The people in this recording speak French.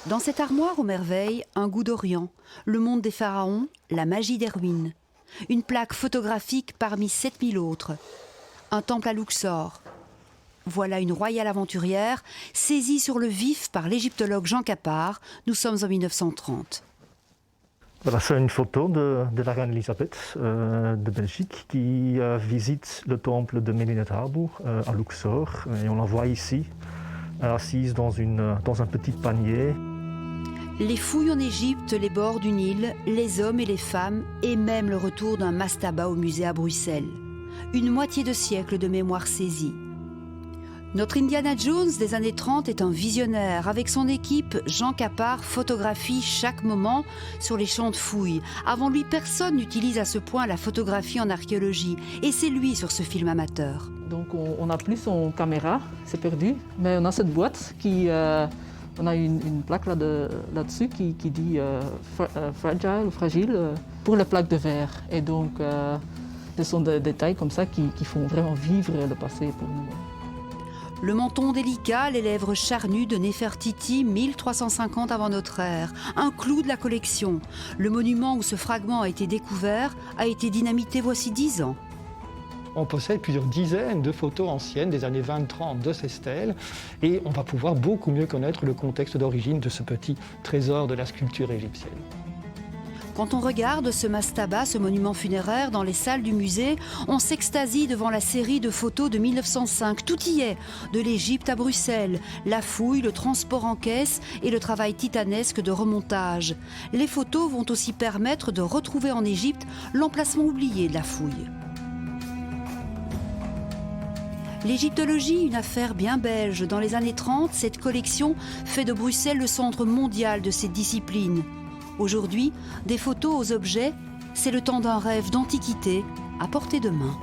Dans cette armoire aux merveilles, un goût d'Orient, le monde des pharaons, la magie des ruines. Une plaque photographique parmi 7000 autres. Un temple à Luxor. Voilà une royale aventurière saisie sur le vif par l'égyptologue Jean Capart. Nous sommes en 1930. Voilà, c'est une photo de la reine Elisabeth de Belgique qui visite le temple de Medinet Habu à Luxor. Et on la voit ici, assise dans un petit panier. Les fouilles en Égypte, les bords du Nil, les hommes et les femmes, et même le retour d'un mastaba au musée à Bruxelles. Une moitié de siècle de mémoire saisie. Notre Indiana Jones des années 30 est un visionnaire. Avec son équipe, Jean Capart photographie chaque moment sur les champs de fouilles. Avant lui, personne n'utilise à ce point la photographie en archéologie. Et c'est lui sur ce film amateur. Donc on n'a plus son caméra, c'est perdu. Mais on a cette boîte qui... on a une plaque là-dessus qui dit fragile ou fragile pour les plaques de verre. Et donc ce sont des détails comme ça qui font vraiment vivre le passé pour nous. Le menton délicat, les lèvres charnues de Néfertiti, 1350 avant notre ère. Un clou de la collection. Le monument où ce fragment a été découvert a été dynamité voici 10 ans. On possède plusieurs dizaines de photos anciennes des années 20-30 de ces stèles et on va pouvoir beaucoup mieux connaître le contexte d'origine de ce petit trésor de la sculpture égyptienne. Quand on regarde ce mastaba, ce monument funéraire, dans les salles du musée, on s'extasie devant la série de photos de 1905. Tout y est, de l'Égypte à Bruxelles, la fouille, le transport en caisse et le travail titanesque de remontage. Les photos vont aussi permettre de retrouver en Égypte l'emplacement oublié de la fouille. L'égyptologie, une affaire bien belge. Dans les années 30, cette collection fait de Bruxelles le centre mondial de cette discipline. Aujourd'hui, des photos aux objets, c'est le temps d'un rêve d'antiquité à portée de main.